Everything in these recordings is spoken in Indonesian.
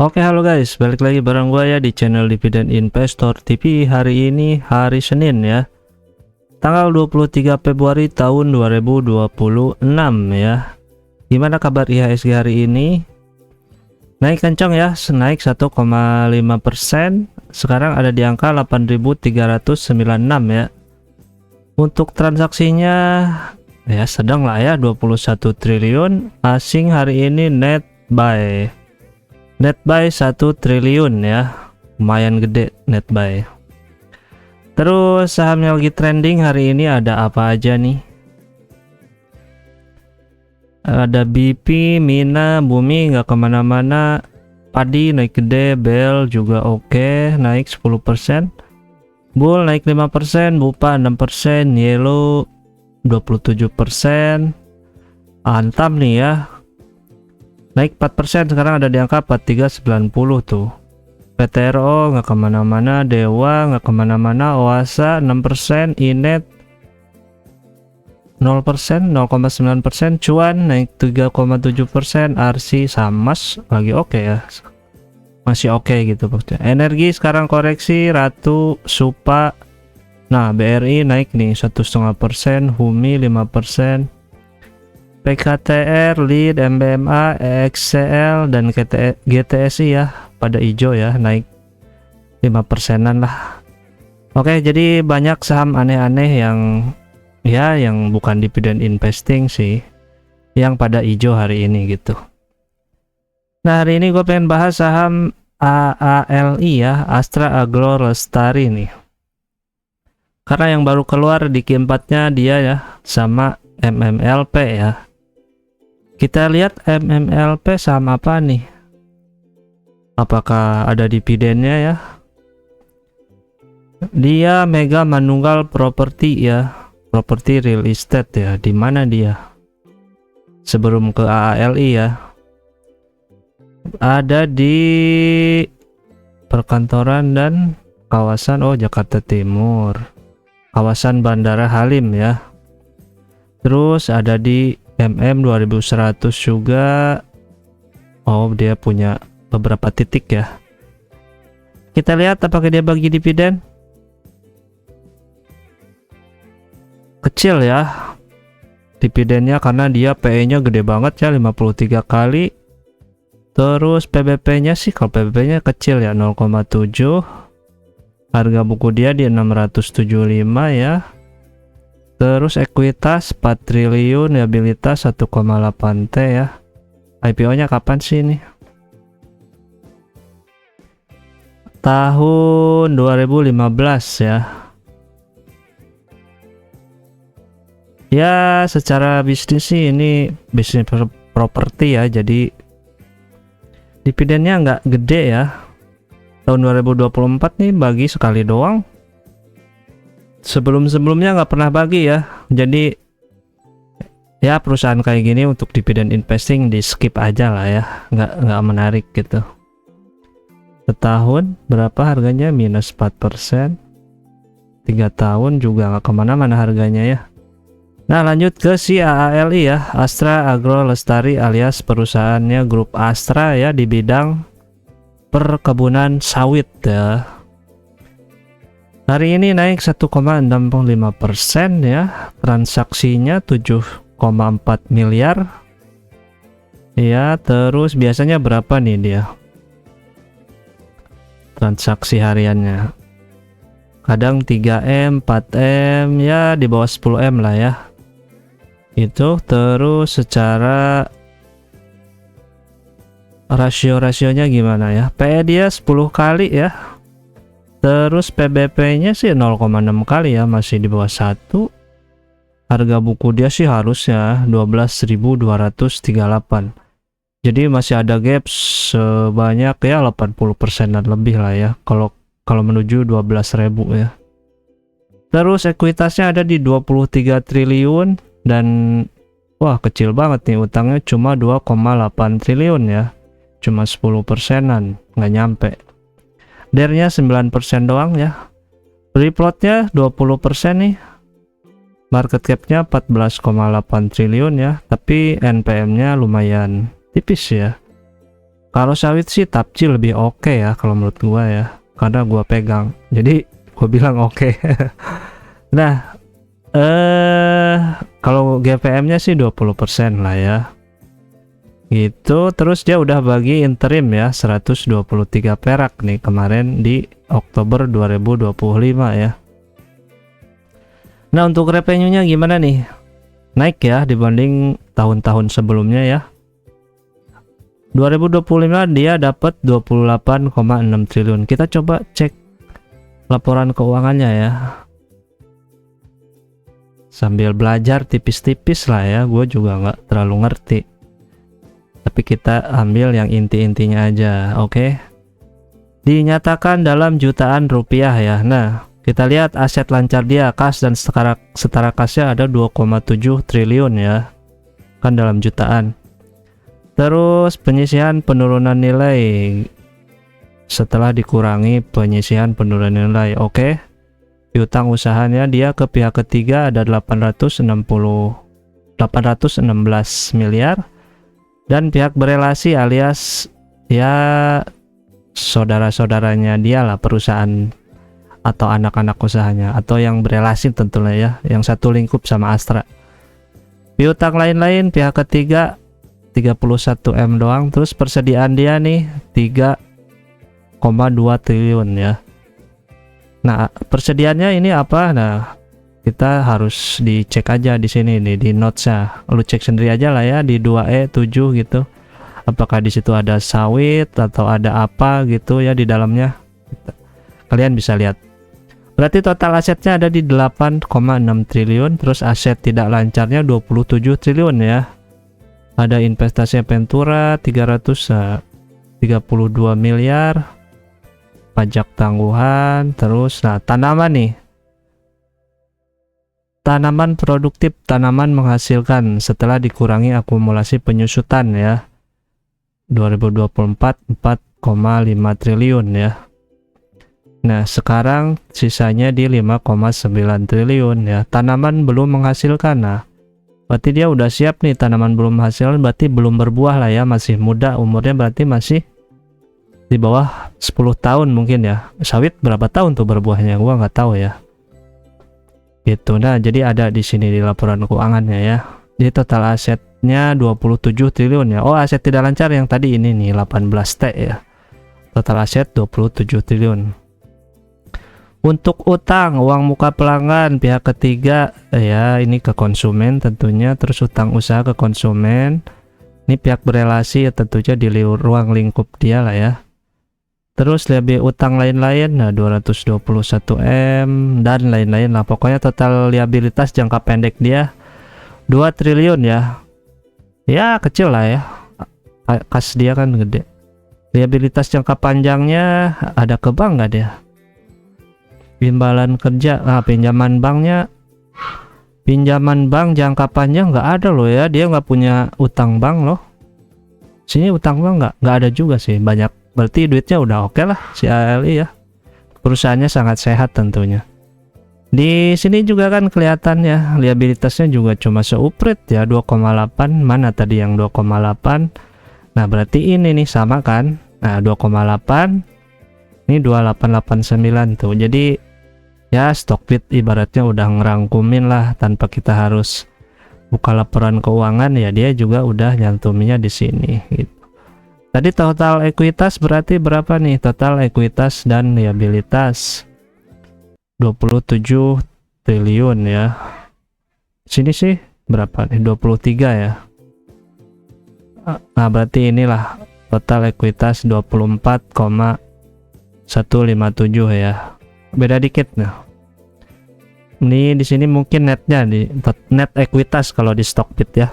Oke, halo guys, balik lagi bareng gua ya di channel Dividen Investor TV. Hari ini hari Senin ya, tanggal 23 Februari tahun 2026 ya. Gimana kabar IHSG hari ini? Naik kencang ya, naik 1,5%. Sekarang ada di angka 8.396 ya. Untuk transaksinya ya sedang lah ya, 21 triliun. Asing hari ini net buy 1 triliun ya, lumayan gede net buy. Terus saham yang lagi trending hari ini ada apa aja nih? Ada BP, Mina, Bumi nggak kemana-mana. Padi naik gede, Bel juga oke, naik 10%. Bull naik 5%, Bupa 6%, Yellow 27%. Antam nih ya, naik 4%, sekarang ada di angka 4390 tuh. PTRO nggak kemana-mana, Dewa nggak kemana-mana, Oasa 6%, Inet 0%, 0,9%, Cuan naik 3,7%, RC Samas lagi oke ya, masih oke gitu maksudnya. Energi sekarang koreksi, Ratu, Supa, nah BRI naik nih 1,5%, Humi 5%, PKTR, Lead, MBMA, EXCL, dan GTSI ya pada hijau ya, naik 5%-an lah. Oke, jadi banyak saham aneh-aneh yang ya yang bukan dividen investing sih yang pada hijau hari ini gitu. Nah, hari ini gue pengen bahas saham AALI ya, Astra Agro Lestari nih, karena yang baru keluar di Q4-nya dia ya sama MMLP ya. Kita lihat MMLP saham apa nih, apakah ada dividennya ya. Dia Mega Manunggal Property ya, properti real estate ya. Di mana dia sebelum ke AALI ya? Ada di perkantoran dan kawasan Jakarta Timur, kawasan Bandara Halim ya. Terus ada di MM 2100 juga. Dia punya beberapa titik ya. Kita lihat apakah dia bagi dividen. Kecil ya dividennya karena dia PE-nya gede banget ya, 53 kali. Terus PBP-nya sih, kalau PBP-nya kecil ya, 0,7. Harga buku dia di 675 ya. Terus ekuitas 4 triliun, liabilitas 1,8 T ya. IPO-nya kapan sih ini? Tahun 2015 ya. Ya, secara bisnis sih ini bisnis properti ya, jadi dividennya nggak gede ya. Tahun 2024 nih bagi sekali doang. Sebelum-sebelumnya nggak pernah bagi ya. Jadi ya perusahaan kayak gini untuk dividen investing di skip aja lah ya, nggak menarik gitu. Setahun berapa harganya? Minus 4%. 3 tahun juga nggak kemana-mana harganya ya. Nah, lanjut ke si AALI ya, Astra Agro Lestari alias perusahaannya grup Astra ya, di bidang perkebunan sawit ya. Hari ini naik 1,65% ya, transaksinya 7,4 miliar ya. Terus biasanya berapa nih dia transaksi hariannya? Kadang 3M, 4M ya, di bawah 10M lah ya itu. Terus secara rasio-rasionya gimana ya? PE dia 10 kali ya. Terus PBP-nya sih 0,6 kali ya, masih di bawah 1. Harga buku dia sih harusnya 12.238. Jadi masih ada gap sebanyak ya 80%-an lebih lah ya kalau menuju 12.000 ya. Terus ekuitasnya ada di 23 triliun dan wah kecil banget nih, utangnya cuma 2,8 triliun ya. Cuma 10%-an, nggak nyampe. DER-nya 9% doang ya. Free float-nya 20% nih. Market cap-nya 14,8 triliun ya, tapi NPM-nya lumayan tipis ya. Kalau sawit sih Tapji lebih oke ya kalau menurut gua ya, karena gua pegang. Jadi gua bilang oke. Nah, kalau GPM-nya sih 20% lah ya. Gitu, terus dia udah bagi interim ya 123 perak nih kemarin di Oktober 2025 ya. Nah, untuk revenue-nya gimana nih? Naik ya dibanding tahun-tahun sebelumnya ya. 2025 dia dapat 28,6 triliun. Kita coba cek laporan keuangannya ya. Sambil belajar tipis-tipis lah ya, gue juga nggak terlalu ngerti. Tapi kita ambil yang inti-intinya aja, oke? Dinyatakan dalam jutaan rupiah ya. Nah, kita lihat aset lancar dia, kas dan setara kasnya ada 2,7 triliun ya. Kan dalam jutaan. Terus penyisihan penurunan nilai setelah dikurangi penyisihan penurunan nilai, oke? Piutang usahanya dia ke pihak ketiga ada 816 miliar, dan pihak berelasi alias ya saudara-saudaranya dia lah, perusahaan atau anak-anak usahanya atau yang berelasi tentunya ya, yang satu lingkup sama Astra. Piutang lain-lain pihak ketiga 31 M doang. Terus persediaan dia nih 3,2 triliun ya. Nah, persediaannya ini apa? Nah, kita harus dicek aja di sini nih di notes-nya. Lu cek sendiri aja lah ya di 2E7 gitu. Apakah di situ ada sawit atau ada apa gitu ya di dalamnya. Kalian bisa lihat. Berarti total asetnya ada di 8,6 triliun, terus aset tidak lancarnya 27 triliun ya. Ada investasi Ventura 332 miliar, pajak tangguhan, terus nah tanaman nih. Tanaman produktif, tanaman menghasilkan setelah dikurangi akumulasi penyusutan ya. 2024 4,5 triliun ya. Nah, sekarang sisanya di 5,9 triliun ya. Tanaman belum menghasilkan. Nah, berarti dia udah siap nih, tanaman belum menghasilkan berarti belum berbuah lah ya, masih muda umurnya, berarti masih di bawah 10 tahun mungkin ya. Sawit berapa tahun tuh berbuahnya? Gua nggak tahu ya. Gitu. Nah, jadi ada di sini di laporan keuangannya ya. Jadi total asetnya 27 triliun ya. Oh, aset tidak lancar yang tadi ini nih 18T ya. Total aset 27 triliun. Untuk utang, uang muka pelanggan pihak ketiga ya, ini ke konsumen tentunya, terus utang usaha ke konsumen. Ini pihak berelasi ya, tentunya di ruang lingkup dia lah ya. Terus lebih utang lain-lain, nah 221 M dan lain-lain lah. Pokoknya total liabilitas jangka pendek dia 2 triliun ya. Ya kecil lah ya. Kas dia kan gede. Liabilitas jangka panjangnya ada ke bank nggak dia? Imbalan kerja, nah pinjaman bank jangka panjang nggak ada loh ya, dia nggak punya utang bank loh. Sini utang bank nggak ada juga sih, banyak, berarti duitnya udah oke lah si ALI ya. Perusahaannya sangat sehat tentunya. Di sini juga kan kelihatan ya, liabilitasnya juga cuma seuprit ya, 2,8. Mana tadi yang 2,8? Nah berarti ini nih sama kan, nah 2,8 ini 2889 tuh. Jadi ya Stockbit ibaratnya udah ngerangkumin lah, tanpa kita harus buka laporan keuangan ya, dia juga udah nyantuminya di sini gitu. Tadi total ekuitas berarti berapa nih? Total ekuitas dan liabilitas 27 triliun ya. Sini sih berapa nih? 23 ya. Nah, berarti inilah total ekuitas 24,157 ya. Beda dikit nah. Ini di sini mungkin netnya di net ekuitas kalau di Stockbit ya.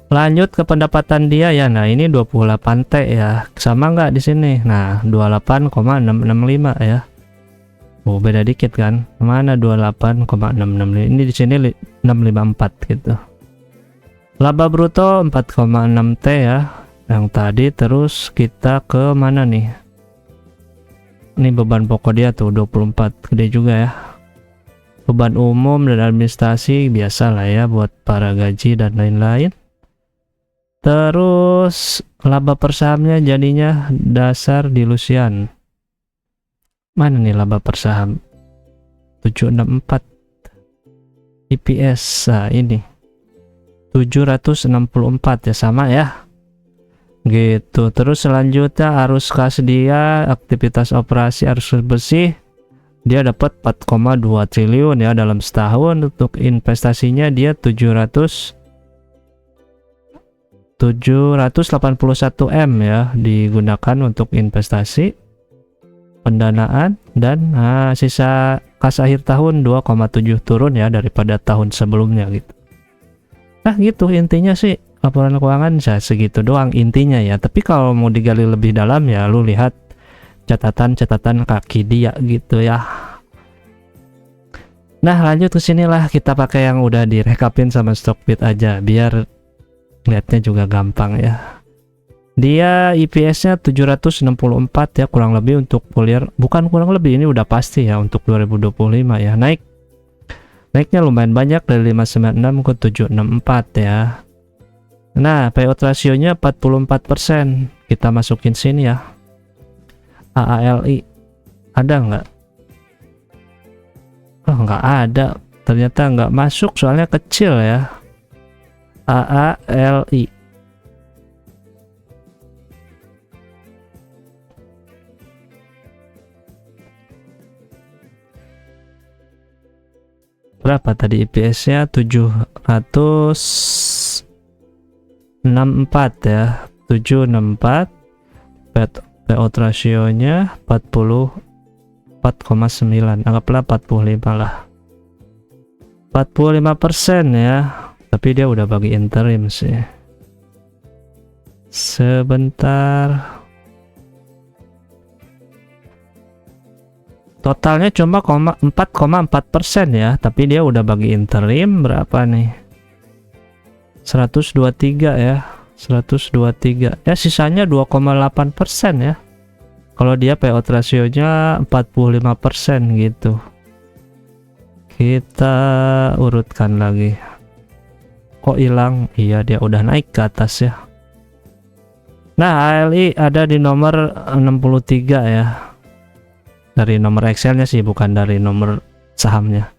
Lanjut ke pendapatan dia ya. Nah, ini 28T ya. Sama nggak di sini? Nah, 28,665 ya. Oh, beda dikit kan. Mana 28,665? Ini di sini 654 gitu. Laba bruto 4,6T ya. Yang tadi, terus kita ke mana nih? Ini beban pokok dia tuh 24, gede juga ya. Beban umum dan administrasi biasa lah ya buat para gaji dan lain-lain. Terus laba per sahamnya jadinya dasar dilusian. Mana nih laba per saham? 764 EPS. Nah, ini 764 ya, sama ya. Gitu. Terus selanjutnya arus kas dia, aktivitas operasi arus bersih. Dia dapat 4,2 triliun ya dalam setahun. Untuk investasinya dia 781 M ya digunakan untuk investasi, pendanaan, dan sisa kas akhir tahun 2,7 turun ya daripada tahun sebelumnya gitu. Nah gitu intinya sih laporan keuangan segitu doang intinya ya. Tapi kalau mau digali lebih dalam ya lu lihat catatan-catatan kaki dia gitu ya. Nah lanjut ke sinilah, kita pakai yang udah direkapin sama Stockbit aja biar lihatnya juga gampang ya. Dia EPS-nya 764 ya kurang lebih untuk full year. Bukan kurang lebih, ini udah pasti ya untuk 2025 ya. Naiknya lumayan banyak dari 596 ke 764 ya. Nah, payout rasionya 44%. Kita masukin sini ya. AALI ada nggak? Oh, nggak ada. Ternyata nggak masuk soalnya kecil ya. AALI berapa tadi EPS-nya? 764 ya, 764. Payout rasionya 44,9, anggaplah 45 lah, 45% ya. Tapi dia udah bagi interim sih. Sebentar. Totalnya cuma 4,4% ya. Tapi dia udah bagi interim berapa nih? 123 ya. 123. Ya sisanya 2,8% ya. Kalau dia payout rasionya 45% gitu. Kita urutkan lagi. Kok hilang? Iya dia udah naik ke atas ya. Nah ALI ada di nomor 63 ya. Dari nomor Excelnya sih, bukan dari nomor sahamnya.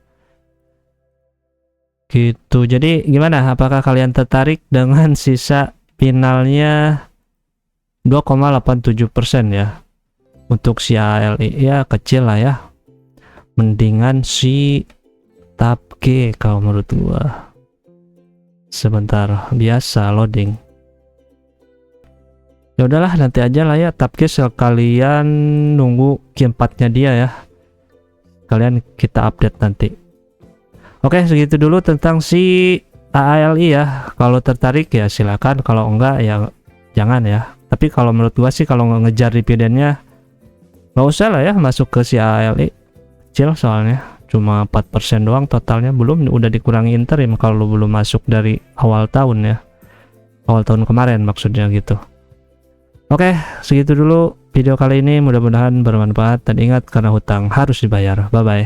Gitu. Jadi gimana? Apakah kalian tertarik dengan sisa finalnya 2,87% ya? Untuk si ALI ya kecil lah ya. Mendingan si TAPG kalau menurut gua. Sebentar, biasa loading. Ya udahlah nanti aja lah ya, tapi sekalian nunggu Q4-nya dia ya. Kalian kita update nanti. Oke, segitu dulu tentang si AALI ya. Kalau tertarik ya silakan, kalau enggak ya jangan ya. Tapi kalau menurut gua sih kalau ngejar dividennya nggak usah lah ya masuk ke si AALI. Kecil soalnya. Cuma 4% doang totalnya, belum udah dikurangi interim kalau belum masuk dari awal tahun ya. Awal tahun kemarin maksudnya gitu. Oke, segitu dulu video kali ini, mudah-mudahan bermanfaat dan ingat karena hutang harus dibayar. Bye bye.